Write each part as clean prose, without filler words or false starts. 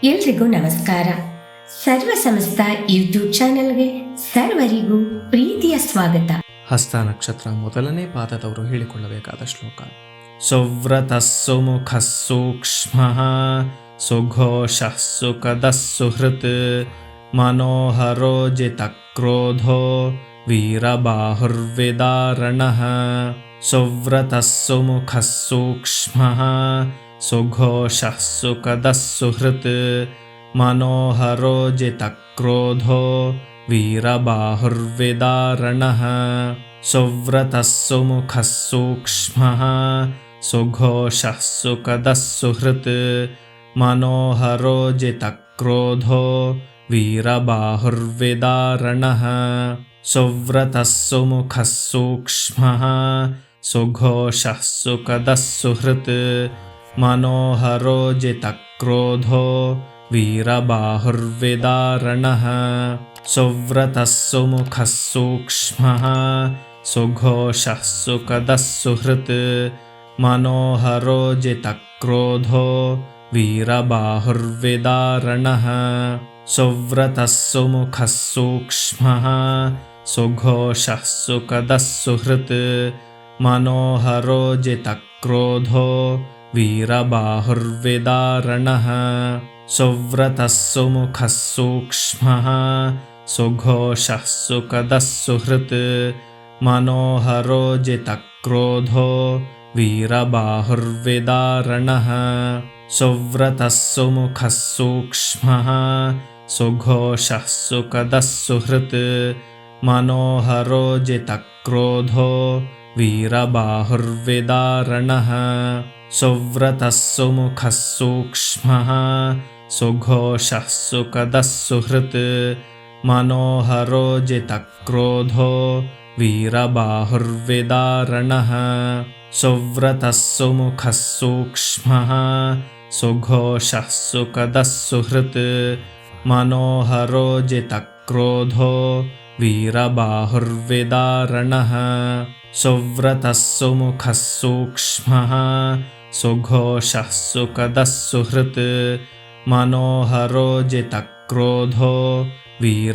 ಎಲ್ರಿಗೂ ನಮಸ್ಕಾರ. ಸರ್ವ ಸಮಸ್ತ ಯೂಟ್ಯೂಬ್ ಚಾನೆಲ್ಗೆ ಸರ್ವರಿಗೂ ಪ್ರೀತಿಯ ಸ್ವಾಗತ. ಹಸ್ತ ನಕ್ಷತ್ರ ಮೊದಲನೇ ಪಾದದವರು ಹೇಳಿಕೊಳ್ಳಬೇಕಾದ ಶ್ಲೋಕ. ಸುವ್ರತಃ ಸುಮುಖಃ ಸೂಕ್ಷ್ಮಃ ಸುಘೋಷಃ ಸುಖದಃ ಸುಹೃತ್ ಮನೋಹರೋ ಜಿತಕ್ರೋಧೋ ವೀರಬಾಹುರ್ವಿದಾರಣಃ. ಸುವ್ರತಃ ಸುಮುಖಃ ಸೂಕ್ಷ್ಮಃ ಸುಘೋಷಃ ಸುಖದಃ ಸುಹೃತ್ ಮನೋಹರೋ ಜಿತಕ್ರೋಧೋ ವೀರಬಾಹುರ್ವಿದಾರಣಃ. ಸುವ್ರತಃ ಸುಮುಖಃ ಸೂಕ್ಷ್ಮಃ ಸುಘೋಷಃ ಸುಖದಃ ಸುಹೃತ್ ಮನೋಹರೋ ಜಿತಕ್ರೋಧೋ ವೀರಬಾಹುರ್ವಿದಾರಣಃ. ಸುವ್ರತಃ ಸುಮುಖಃ ಸೂಕ್ಷ್ಮಃ ಸುಘೋಷಃ ಸುಖದಃ ಸುಹೃತ್ ಮನೋಹರೋ ಜಿತಕ್ರೋಧೋ ವೀರಬಾಹುರ್ವಿದಾರಣಃ. ಸುವ್ರತಃ ಸುಮುಖಃ ಸೂಕ್ಷ್ಮಃ ಸುಘೋಷಃ ಸುಖದಃ ಸುಹೃತ್ ಮನೋಹರೋ ಜಿತಕ್ರೋಧೋ ವೀರಬಾಹುರ್ವಿದಾರಣಃ. ಸುವ್ರತಃ ಸುಮುಖಃ ಸೂಕ್ಷ್ಮಃ ಸುಘೋಷಃ ಸುಖದಃ ಸುಹೃತ್ ಮನೋಹರೋ ಜಿತಕ್ರೋಧೋ ವೀರಬಾಹುರ್ವಿದಾರಣಃ. ಸುವ್ರತಃ ಸುಮುಖಃ ಸೂಕ್ಷ್ಮಃ ಸುಘೋಷಃ ಸುಖದಃ ಸುಹೃತ್ ಮನೋಹರೋ ಜಿತಕ್ರೋಧೋ ವೀರಬಾಹುರ್ವಿದಾರಣಃ. ಸುವ್ರತಃ ಸುಮುಖಃ ಸೂಕ್ಷ್ಮಃ ಸುಘೋಷಃ ಸುಖದಃ ಸುಹೃತ್ ಮನೋಹರೋ ಜಿತಕ್ರೋಧೋ ವೀರಬಾಹುರ್ವಿದಾರಣಃ. ಸುವ್ರತಃ ಸುಮುಖಃ ಸೂಕ್ಷ್ಮಃ ಸುಘೋಷಃ ಸುಖದಃ ಸುಹೃತ್ ಮನೋಹರೋ ಜಿತಕ್ರೋಧೋ ವೀರಬಾಹುರ್ವಿದಾರಣಃ. ಸುವ್ರತಃ ಸುಮುಖಃ ಸೂಕ್ಷ್ಮಃ ಸುಘೋಷಃ ಸುಖದಃ ಸುಹೃತ್ ಮನೋಹರೋ ಜಿತಕ್ರೋಧೋ ವೀರಬಾಹುರ್ವಿದಾರಣಃ. ಸುವ್ರತಃ ಸುಮುಖಃ ಸೂಕ್ಷ್ಮಃ ಸುಘೋಷಃ ಸುಖದಃ ಸುಹೃತ್ ಮನೋಹರೋ ಜಿತಕ್ರೋಧೋ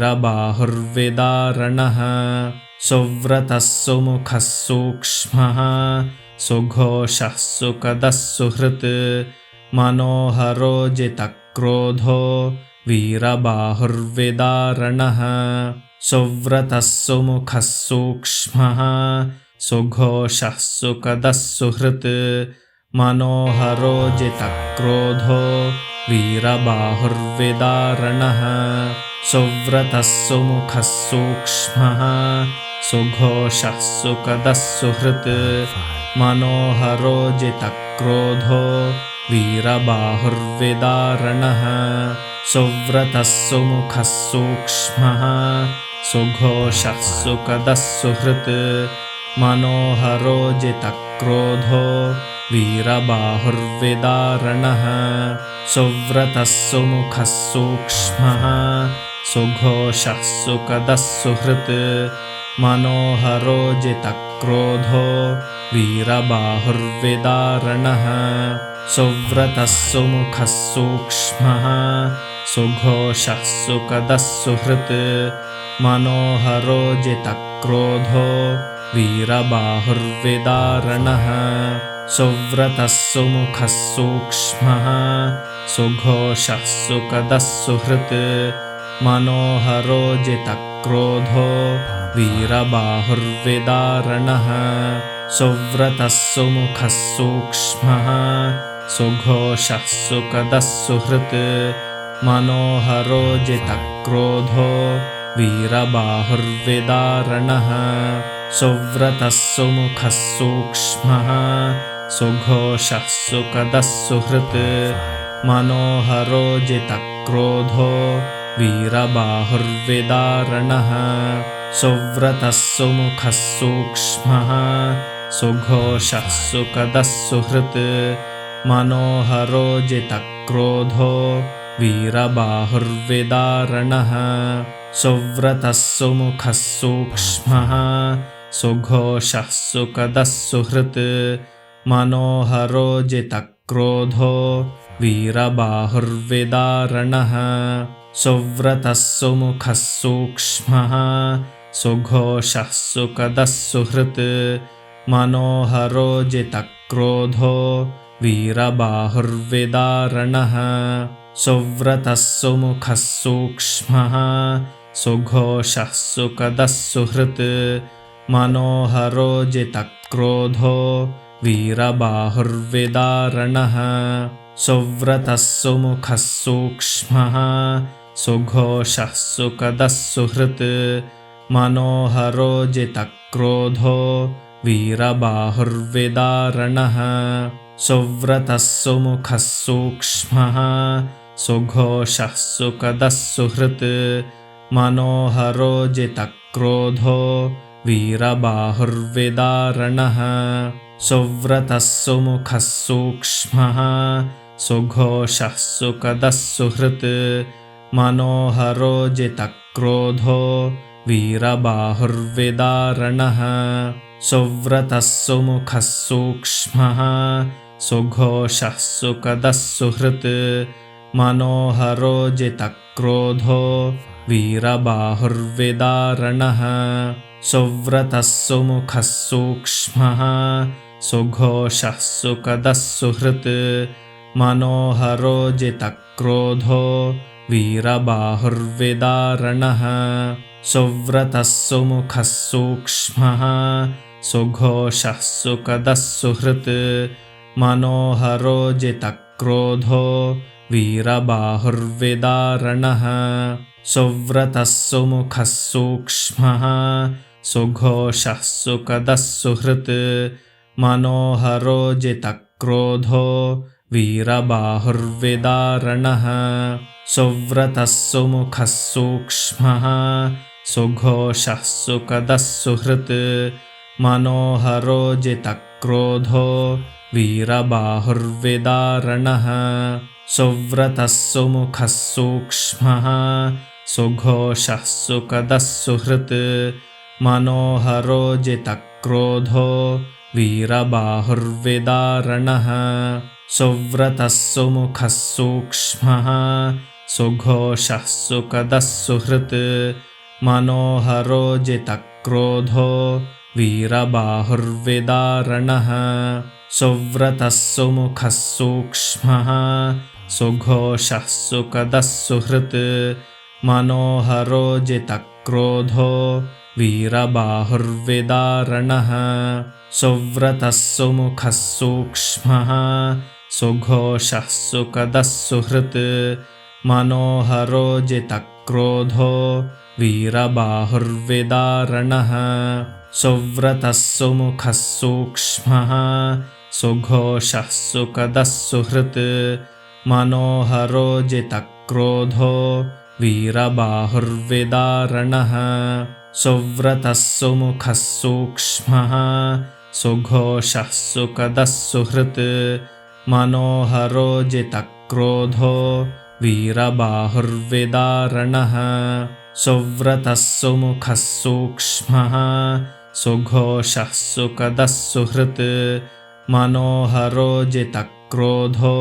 ವೀರಬಾಹುರ್ವಿದಾರಣಃ. ಸುವ್ರತಃ ಸುಮುಖಃ ಸೂಕ್ಷ್ಮಃ ಸುಘೋಷಃ ಸುಖದಃ ಸುಹೃತ್ ಮನೋಹರೋ ಜಿತಕ್ರೋಧೋ ವೀರಬಾಹುರ್ವಿದಾರಣಃ. ಸುವ್ರತಃ ಸುಮುಖಃ ಸೂಕ್ಷ್ಮಃ ಸುಘೋಷಃ ಸುಖದಃ ಸುಹೃತ್ ಮನೋಹರೋ ಜಿತಕ್ರೋಧೋ ವೀರಬಾಹುರ್ವಿದಾರಣಃ. ಸುವ್ರತಃ ಸುಮುಖಃ ಸೂಕ್ಷ್ಮಃ ಸುಘೋಷಃ ಸುಖದಃ ಸುಹೃತ್ ಮನೋಹರೋ ಜಿತಕ್ರೋಧೋ ವೀರಬಾಹುರ್ವಿದಾರಣಃ. ಸುವ್ರತಃ ಸುಮುಖಃ ಸೂಕ್ಷ್ಮಃ ಸುಘೋಷಃ ಸುಖದಃ ಸುಹೃತ್ ಮನೋಹರೋ ಜಿತಕ್ರೋಧೋ ವೀರಬಾಹುರ್ವಿದಾರಣಃ. ಸುವ್ರತಃ ಸುಮುಖಃ ಸೂಕ್ಷ್ಮಃ ಸುಘೋಷಃ ಸುಖದಃ ಸುಹೃತ್ ಮನೋಹರೋ ಜಿತಕ್ರೋಧೋ ವೀರಬಾಹುರ್ವಿದಾರಣಃ. ಸುವ್ರತಃ ಸುಮುಖಃ ಸೂಕ್ಷ್ಮಃ ಸುಘೋಷಃ ಸುಖದಃ ಸುಹೃತ್ ಮನೋಹರೋ ಜಿತಕ್ರೋಧೋ ವೀರಬಾಹುರ್ವಿದಾರಣಃ. ಸುವ್ರತಃ ಸುಮುಖಃ ಸೂಕ್ಷ್ಮಃ ಸುಘೋಷಃ ಸುಖದಃ ಸುಹೃತ್ ಮನೋಹರೋ ಜಿತಕ್ರೋಧೋ ವೀರಬಾಹುರ್ವಿದಾರಣಃ. ಸುವ್ರತಃ ಸುಮುಖಃ ಸೂಕ್ಷ್ಮಃ ಸುಘೋಷಃ ಸುಖದಃ ಸುಹೃತ್ ಮನೋಹರೋ ಜಿತಕ್ರೋಧೋ ವೀರಬಾಹುರ್ವಿದಾರಣಃ. ಸುವ್ರತಃ ಸುಮುಖಃ ಸೂಕ್ಷ್ಮಃ ಸುಘೋಷಃ ಸುಖದಃ ಸುಹೃತ್ ಮನೋಹರೋ ಜಿತಕ್ರೋಧೋ ವೀರಬಾಹುರ್ವಿದಾರಣಃ. ಸುವ್ರತಃ ಸುಮುಖಃ ಸೂಕ್ಷ್ಮಃ ಸುಘೋಷಃ ಸುಖದಃ ಸುಹೃತ್ ಮನೋಹರೋ ಜಿತಕ್ರೋಧೋ ವೀರಬಾಹುರ್ವಿದಾರಣಃ. ಸುವ್ರತಃ ಸುಮುಖಃ ಸೂಕ್ಷ್ಮಃ ಸುಘೋಷಃ ಸುಖದಃ ಸುಹೃತ್ ಮನೋಹರೋ ಜಿತಕ್ರೋಧೋ वीरबाहुर्विदारणः सुव्रतः सुमुखः सूक्ष्मः सुघोषः सुकदः सुहृत् मनोहरो जितक्रोधो वीरबाहुर्विदारणः सुव्रतः सुमुखः सूक्ष्मः सुघोषः सुकदः सुहृत् मनोहरो जितक्रोधो वीरबाहुर्विदारणः सुव्रतः सुमुखः सूक्ष्मः सुघोषः सुकदः सुहृत् मनोहरो जितक्रोधो वीरबाहुर्विदारणः सुव्रतः सुमुखः सूक्ष्मः सुघोषः सुकदः सुहृत् मनोहरो जितक्रोधो वीरबाहुर्विदारणः सुव्रतः सुमुखः सूक्ष्मः सुघोषः सुकदः सुहृत् मनोहरो जितक्रोधो वीरबाहुर्विदारणः सुव्रतः सुमुखः सूक्ष्मः सुघोषः सुकदः सुहृत् मनोहरो जितक्रोधो वीरबाहुर्विदारणः सुव्रतः सुमुखः सूक्ष्मः सुघोषः सुकदः सुहृत् मनोहरो जितक्रोधो वीरबाहुर्विदारणः सुव्रतः सुमुखः सूक्ष्मः सुघोषः सुकदः सुहृत् मनोहरो जितक्रोधो वीरबाहुर्विदारणः सुव्रतः सुमुखः सूक्ष्मः सुघोषः सुकदः सुहृत् मनोहरो जितक्रोधो वीरबाहुर्विदारणः सुव्रतः सुमुखः सूक्ष्मः सुघोषः सुकदः सुहृत् मनोहरो जितक्रोधो वीरबाहुर्विदारणः सुव्रतः सुमुखः सूक्ष्मः सुघोषः सुकदः सुहृत् मनोहरो जितक्रोधो वीरबाहुर्विदारणः सुव्रतः सुमुखः सूक्ष्मः सुघोषः सुकदः सुहृत् मनोहरो जितक्रोधो वीरबाहुर्विदारणः सुव्रतः सुमुखः सूक्ष्मः सुघोषः सुकदः सुहृत् मनोहरो जितक्रोधो वीरबाहुर्विदारणः सुव्रतः सुमुखः सूक्ष्मः सुघोषः सुकदः सुहृत् मनोहरो जितक्रोधो वीरबाहुर्विदारणः सुव्रतः सुमुखः सूक्ष्मः सुघोषः सुकदः सुहृत् मनोहरो जितक्रोधो वीरबाहुर्विदारणः सुव्रतः सुमुखः सूक्ष्मः सुघोषः सुकदः सुहृत् मनोहरो जितक्रोधो वीरबाहुर्विदारणः सुव्रतः सुमुखः सूक्ष्मः सुघोषः सुकदः सुहृत् मनोहरो जितक्रोधो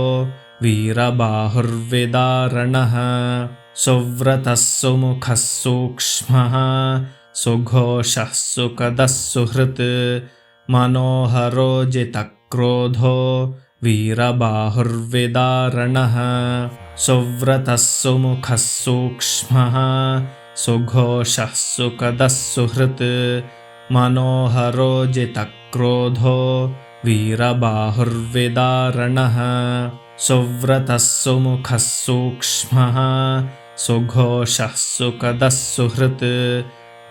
वीरबाहुर्विदारणः सुव्रतः सुमुखः सूक्ष्मः सुघोषः सुकदः सुहृत् मनोहरो जितक्रोधो वीरबाहुर्विदारणः सुव्रतः सुमुखः सूक्ष्मः सुघोषः सुकदः सुहृत् मनोहरो जितक्रोधो वीरबाहुर्विदारणः सुव्रतः सुमुखः सूक्ष्मः सुघोषः सुकदः सुहृत्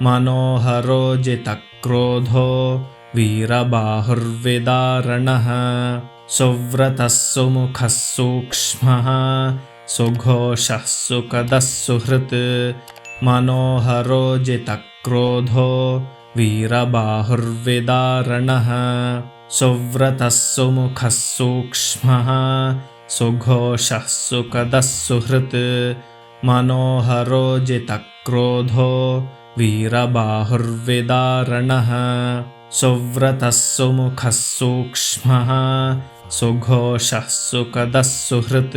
मनोहरो जितक्रोधो वीरबाहुर्विदारणः सुव्रतः सुमुखः सूक्ष्मः सुघोषः सुकदः सुहृत् मनोहरो जितक्रोधो वीरबाहुर्विदारणः सुव्रतः सुमुखः सूक्ष्मः सुघोषः सुकदः सुहृत् मनोहरो जितक्रोधो वीरबाहुर्विदारणः सुव्रतः सुमुखः सूक्ष्मः सुघोषः सुखदः सुहृत्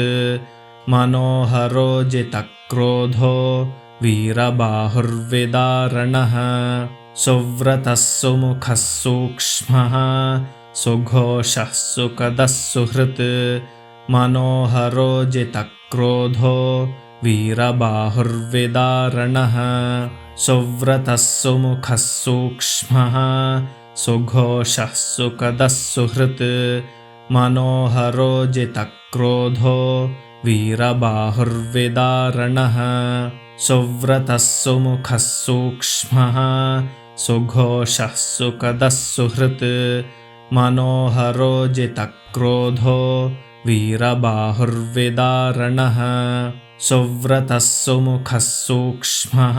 मनोहरो जितक्रोधो वीरबाहुर्विदारणः सुव्रतः सुमुखः सूक्ष्मः सुघोषः सुखदः सुहृत् मनोहरो जितक्रोधो वीरबाहुर्विदारणः सुव्रतः सुमुखः सूक्ष्मः सुघोषः सुखदः सुहृत् मनोहरो जितक्रोधो वीरबाहुर्विदारणः सुव्रतः सुमुखः सूक्ष्मः सुघोषः सुखदः सुहृत् मनोहरो जितक्रोधो वीरबाहुर्विदारणः सुव्रतः सुमुखः सूक्ष्मः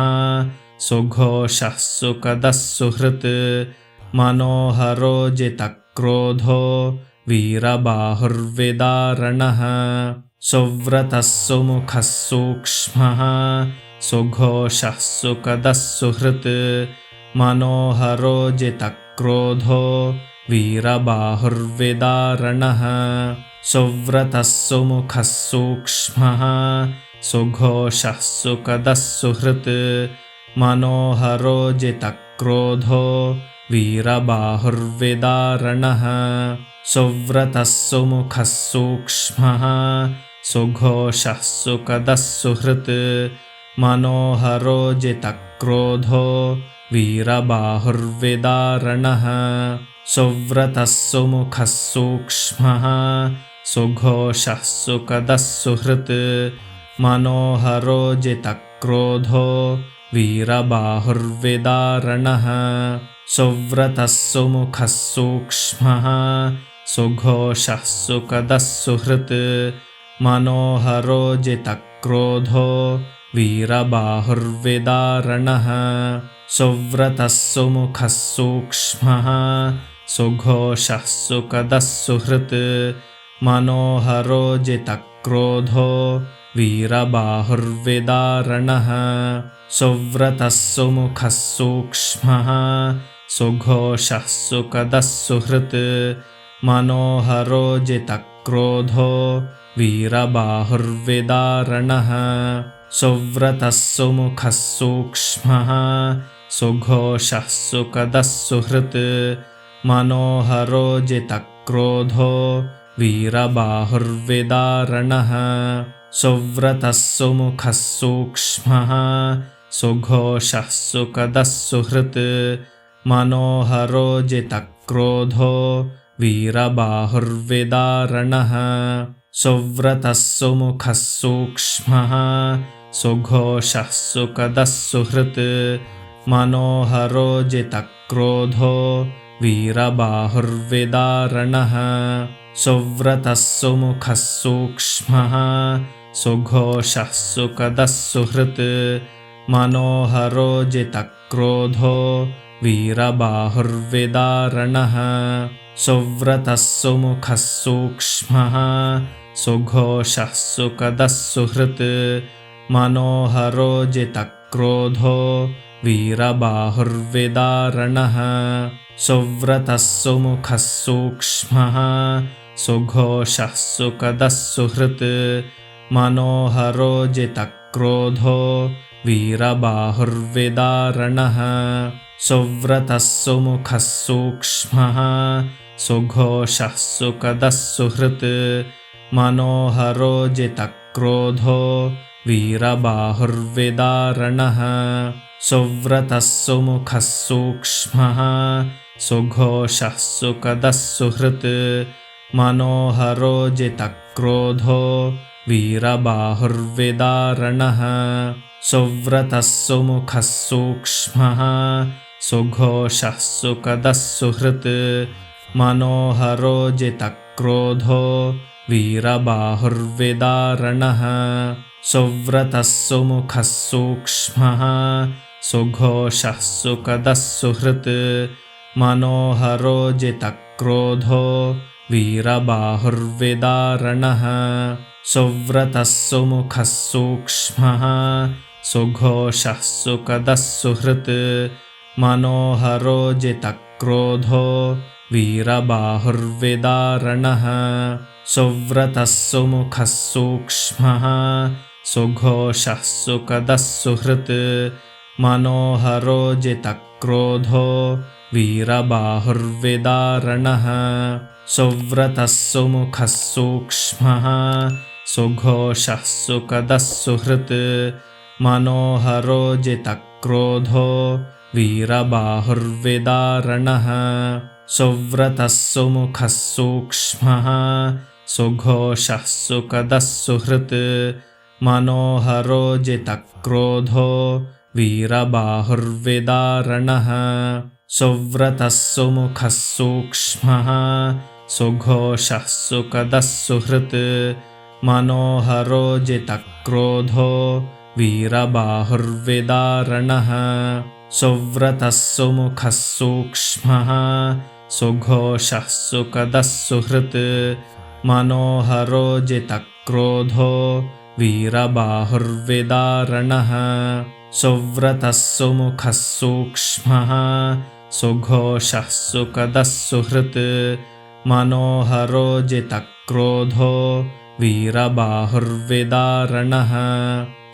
सुघोषः सुखदः सुहृत् मनोहरो जितक्रोधो वीरबाहुर्विदारणः सुव्रतः सुमुखः सूक्ष्मः सुघोषः सुखदः सुहृत् मनोहरो जितक्रोधो वीरबाहुर्विदारणः सुव्रतः सुमुखः सूक्ष्मः सुघोषः सुखदः सुहृत् मनोहरो जितक्रोधो वीरबाहुर्विदारणः सुव्रतः सुमुखः सूक्ष्मः सुघोषः सुखदः सुहृत् मनोहरो जितक्रोधो वीरबाहुर्विदारणः सुव्रतः सुमुखः सूक्ष्मः सुघोषः सुखदः सुहृत् मनोहरो जितक्रोधो वीरबाहुर्विदारणः सुव्रतः सुमुखः सूक्ष्मः सुघोषः सुखदः सुहृत् मनोहरो जितक्रोधो वीरबाहुर्विदारणः सुव्रतः सुमुखः सूक्ष्मः सुघोषः सुखदः सुहृत् मनोहरो जितक्रोधो वीरबाहुर्विदारणः सुव्रतः सुमुखः सूक्ष्मः सुघोषः सुखदः सुहृत् मनोहरो जितक्रोधो वीरबाहुर्विदारणः सुव्रतः सुमुखः सूक्ष्मः सुघोषः सुखदः सुहृत् मनोहरो जितक्रोधो वीरबाहुर्विदारणः सुव्रतः सुमुखः सूक्ष्मः सुघोषः सुखदः सुहृत् मनोहरो जितक्रोधो वीरबाहुर्विदारणः सुव्रतः सुमुखः सूक्ष्मः सुघोषः सुखदः सुहृत् मनोहरो जितक्रोधो वीरबाहुर्विदारणः सुव्रतः सुमुखः सूक्ष्मः सुघोषः सुखदः सुहृत् मनोहरो जितक्रोधो वीरबाहुर्विदारणः सुव्रतः सुमुखः सूक्ष्मः सुघोषः सुखदः सुहृत् मनोहरो जितक्रोधो वीरबाहुर्विदारणः सुव्रतः सुमुखः सूक्ष्मः सुघोषः सुखदः सुहृत् मनोहरो जितक्रोधो वीरबाहुर्विदारणः सुव्रतः सुमुखः सूक्ष्मः सुघोषः सुखदः सुहृत् मनोहरो जितक्रोधो वीरबाहुर्विदारणः सुव्रतः सुमुखः सूक्ष्मः सुघोषः सुखदः सुहृत् मनोहरो जितक्रोधो वीरबाहुर्विदारणः सुव्रतः सुमुखः सूक्ष्मः सुघोषः सुखदः सुहृत् मनोहरो जितक्रोधो वीरबाहुर्विदारणः सुव्रतः सुमुखः सूक्ष्मः सुघोषः सुखदः सुहृत् मनोहरो जितक्रोधो वीरबाहुर्विदारणः सुव्रतः सुमुखः सूक्ष्मः सुघोषः सुखदः सुहृत् मनोहरो जितक्रोधो वीरबाहुर्विदारणः सुव्रतः सुमुखः सूक्ष्मः सुघोषः सुकदः सुहृत् मनोहरो जितक्रोधो वीरबाहुर्विदारणः सुव्रतः सुमुखः सूक्ष्मः सुघोषः सुकदः सुहृत् मनोहरो जितक्रोधो वीरबाहुर्विदारणः सुव्रतः सुमुखः सूक्ष्मः सुघोषः सुकदः सुहृत् मनोहरो जितक्रोधो वीरबाहुर्विदारणः सुव्रतः सुमुखः सूक्ष्मः सुघोषः सुकदः सुहृत् मनोहरो जितक्रोधो वीरबाहुर्विदारणः सुव्रतः सुमुखः सूक्ष्मः सुघोषः सुकदः सुहृत् मनोहरो जितक्रोधो वीरबाहुर्विदारणः सुव्रतः सुमुखः सूक्ष्मः सुघोषः सुकदः सुहृत् मनोहरो जितक्रोधो वीरबाहुर्विदारणः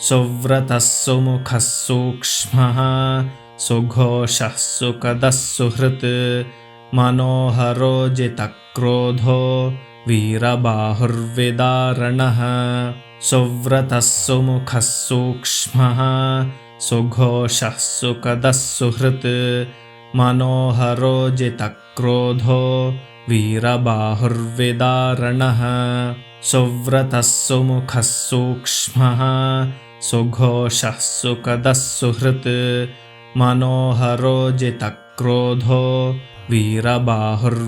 सुव्रतः सुमुखः सूक्ष्मः सुघोषः सुकदः सुहृत् मनोहरो जितक्रोधो वीरबाहुर्विदारणः सुव्रतः सुमुखः सूक्ष्मः सुघोषः सुकदः सुहृत् मनोहरो जितक्रोधो वीरबाहुर्विदारणः सुव्रतः सुमुखः सूक्ष्मः सुघोषः सुकदः सुहृत् मनोहरो जितक्रोधो वीरबाहुर्विदारणः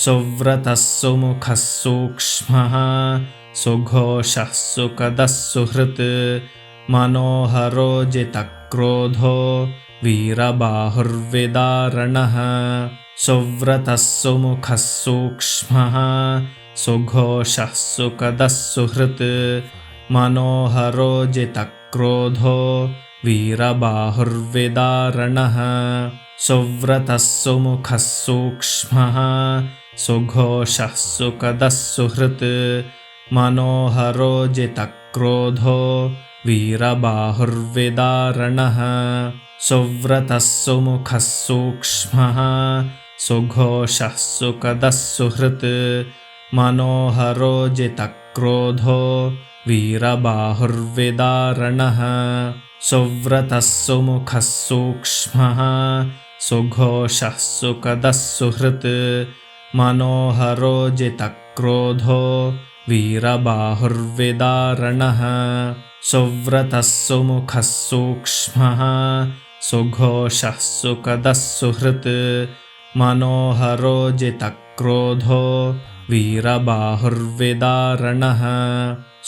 सुव्रतः सुमुखः सूक्ष्मः सुघोषः सुकदः सुहृत् मनोहरो जितक्रोधो वीरबाहुर्विदारणः सुव्रतः सुमुखः सूक्ष्मः सुघोषः सुकदः सुहृत् मनोहरो जितक्रोधो वीरबाहुर्विदारणः सुव्रतः सुमुखः सूक्ष्मः सुघोषः सुकदः सुहृत् मनोहरो जितक्रोधो वीरबाहुर्विदारणः सुव्रतः सुमुखः सूक्ष्मः सुघोषः सुकदः सुहृत् मनोहरो जितक्रोधो वीरबाहुर्विदारणः सुव्रतः सुमुखः सूक्ष्मः सुघोषः सुकदः सुहृत् मनोहरो जितक्रोधो वीरबाहुर्विदारणः सुव्रतः सुमुखः सूक्ष्मः सुघोषः सुकदः सुहृत् मनोहरो जितक्रोधो वीरबाहुर्विदारणः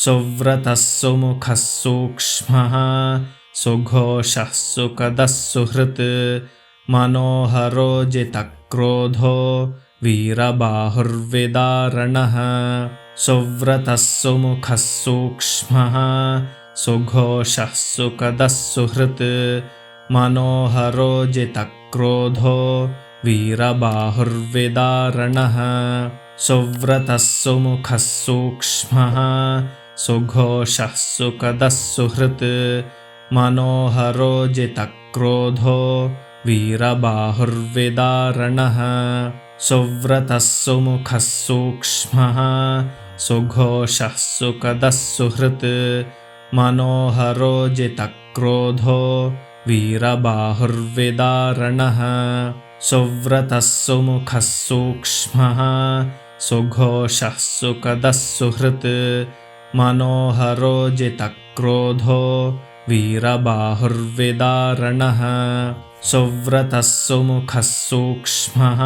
सुव्रतः सुमुखः सूक्ष्मः सुघोषः सुकदः सुहृत् मनोहरो जितक्रोधो वीरबाहुर्विदारणः सुव्रतः सुमुखः सूक्ष्मः सुघोषः सुकदः सुहृत् मनोहरो जितक्रोधो वीरबाहुर्विदारणः सुव्रतः सुमुखः सूक्ष्मः सुघोषः सुकदः सुहृत् मनोहरो जितक्रोधो वीरबाहुर्विदारणः सुव्रतः सुमुखः सूक्ष्मः सुघोषः सुकदः सुहृत् मनोहरो जितक्रोधो वीरबाहुर्विदारणः सुव्रतः सुमुखः सूक्ष्मः सुघोषः सुकदः सुहृत् मनोहरो जितक्रोधो वीरबाहुर्विदारणः सुव्रतः सुमुखः सूक्ष्मः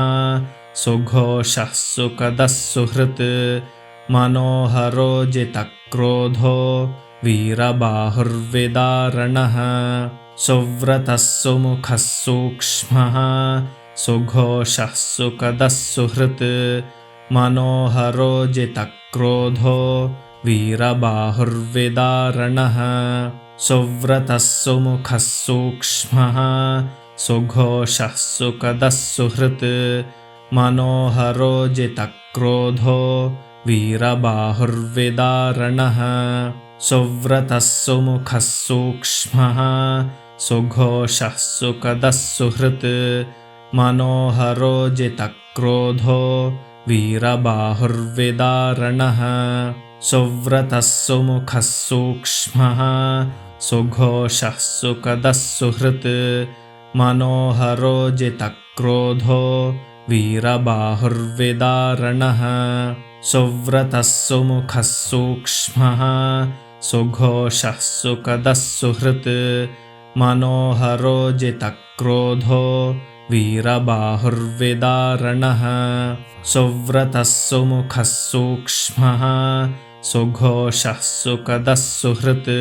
सुघोषः सुकदः सुहृत् मनोहरो जितक्रोधो वीरबाहुर्विदारणः सुव्रतः सुमुखः सूक्ष्मः सुघोषः सुकदः सुहृत् मनोहरो जितक्रोधो वीरबाहुर्विदारणः सुव्रतः सुमुखः सूक्ष्मः सुघोषः सुखदः सुहृत् मनोहरो जितक्रोधो वीरबाहुर्विदारणः सुव्रतः सुमुखः सूक्ष्मः सुघोषः सुखदः सुहृत् मनोहरो जितक्रोधो वीरबाहुर्विदारणः सुव्रतः सुमुखः सूक्ष्मः सुघोषः सुखदः सुहृत् मनोहरो जितक्रोधो वीरबाहुर्विदारणः सुव्रतः सुमुखः सूक्ष्मः सुघोषः सुखदः सुहृत् मनोहरो जितक्रोधो वीरबाहुर्विदारणः सुव्रतः सुमुखः सूक्ष्मः सुघोषः सुखदः सुहृत्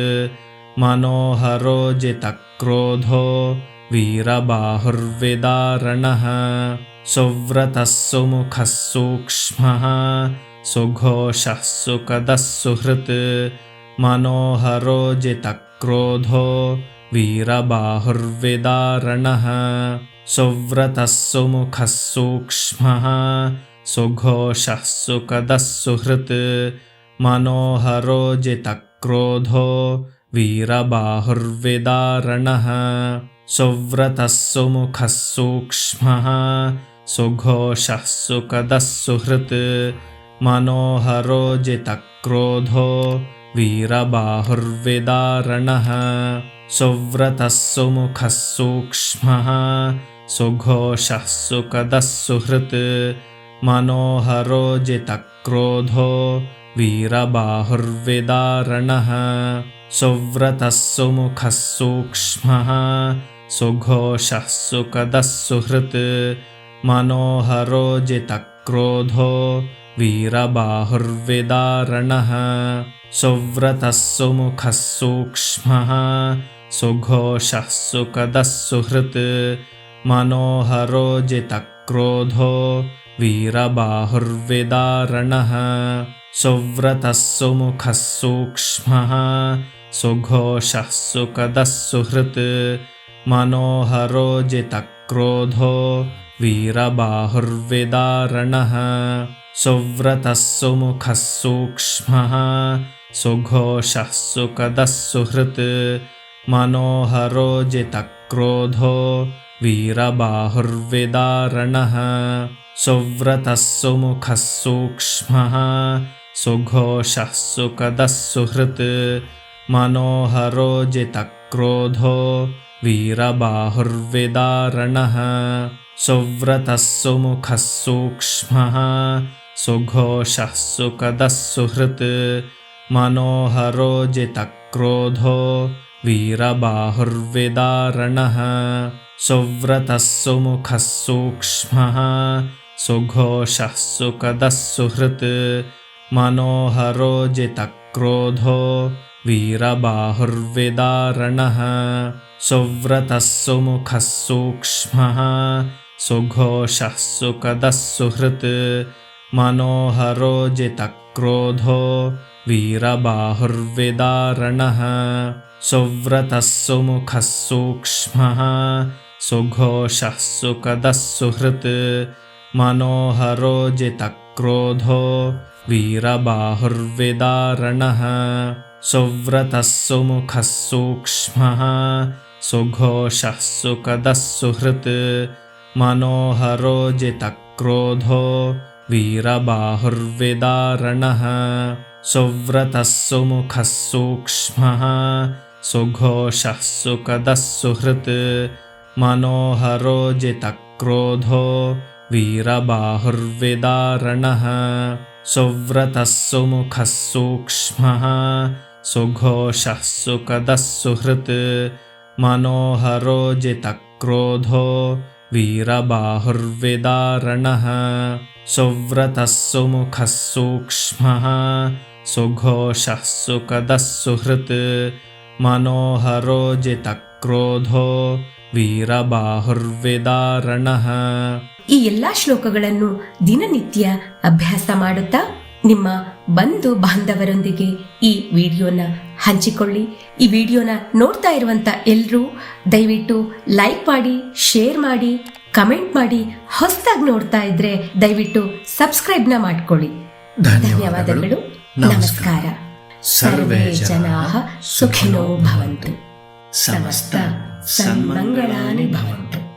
मनोहरो जितक्रोधो वीरबाहुर्विदारणः सुव्रतः सुमुखः सूक्ष्मः सुघोषः सुखदः सुहृत् मनोहरो जितक्रोधो वीरबाहुर्विदारणः सुव्रतः सुमुखः सूक्ष्मः सुघोषः सुखदः सुहृत् मनोहरो जितक्रोधो वीरबाहुर्विदारणः सुव्रतः सुमुखः सूक्ष्मः सुघोषः सुखदः सुहृत् मनोहरो जितक्रोधो वीरबाहुर्विदारणः सुव्रतः सुमुखः सूक्ष्मः सुघोषः सुखदः सुहृत् मनोहरो जितक्रोधो वीरबाहुर्विदारणः सुव्रतः सुमुखः सूक्ष्मः सुघोषः सुखदः सुहृत् मनोहरो जितक्रोधो वीरबाहुर्विदारणः सुव्रतः सुमुखः सूक्ष्मः सुघोषः सुखदः सुहृत् मनोहरो जितक्रोधो वीरबाहुर्विदारणः सुव्रतः सुमुखः सूक्ष्मः सुघोषः सुखदः सुहृत् मनोहरो जितक्रोधो वीरबाहुर्विदारणः सुव्रतः सुमुखः सूक्ष्मः सुघोषः सुखदः सुहृत् मनोहरो जितक्रोधो वीरबाहुर्विदारणः सुव्रतः सुमुखः सूक्ष्मः सुघोषः सुखदः सुहृत् मनोहरो जितक्रोधो वीरबाहुर्विदारणः सुव्रतः सुमुखः सूक्ष्मः सुघोषः सुखदः सुहृत् मनोहरो जितक्रोधो वीरबाहुर्विदारणः सुव्रतः सुमुखः सूक्ष्मः सुघोषः सुखदः सुहृत् मनोहरो जितक्रोधो वीरबाहुर्विदारणः सुव्रतः सुमुखः सूक्ष्मः सुघोषः सुखदः सुहृत् मनोहरो जितक्रोधो वीरबाहुर्विदारणः सुव्रतः सुमुखः सूक्ष्मः सुघोषः सुखदः सुहृत् मनोहरो जितक्रोधो वीरबाहुर्विदारणः सुव्रतः सुमुखः सूक्ष्मः सुघोषः सुखदः सुहृत् मनोहरो जितक्रोधो वीरबाहुर्विदारणः सुव्रतः सुमुखः सूक्ष्मः सुघोषः सुखदः सुहृत् मनोहरो जितक्रोधो वीरबाहुर्विदारणः सुव्रतः सुमुखः सूक्ष्मः सुघोषः सुखदः सुहृत् मनोहरो जितक्रोधो वीरबाहुर्विदारणः सुव्रतः सुमुखः सूक्ष्मः सुघोषः सुखदः सुहृत् मनोहरो जितक्रोधो वीरबाहुर्विदारणः. ಈ ಎಲ್ಲಾ ಶ್ಲೋಕಗಳನ್ನು ದಿನನಿತ್ಯ ಅಭ್ಯಾಸ ಮಾಡುತ್ತಾ ನಿಮ್ಮ ಬಂಧು ಬಾಂಧವರೊಂದಿಗೆ ಈ ವಿಡಿಯೋನ ಹಂಚಿಕೊಳ್ಳಿ. ಈ ವಿಡಿಯೋನ ನೋಡ್ತಾ ಇರುವಂತ ಎಲ್ಲರೂ ದಯವಿಟ್ಟು ಲೈಕ್ ಮಾಡಿ, ಶೇರ್ ಮಾಡಿ, ಕಮೆಂಟ್ ಮಾಡಿ. ಹೊಸದಾಗಿ ನೋಡ್ತಾ ಇದ್ರೆ ದಯವಿಟ್ಟು ಸಬ್ಸ್ಕ್ರೈಬ್ನ ಮಾಡ್ಕೊಳ್ಳಿ. ಧನ್ಯವಾದಗಳು. ನಮಸ್ಕಾರ. ಸರ್ವೇ ಜನಾಃ ಸುಖಿನೋ ಭವಂತು. ಸಮಸ್ತ ಸನ್ಮಂಗಳಾನಿ ಭವಂತು.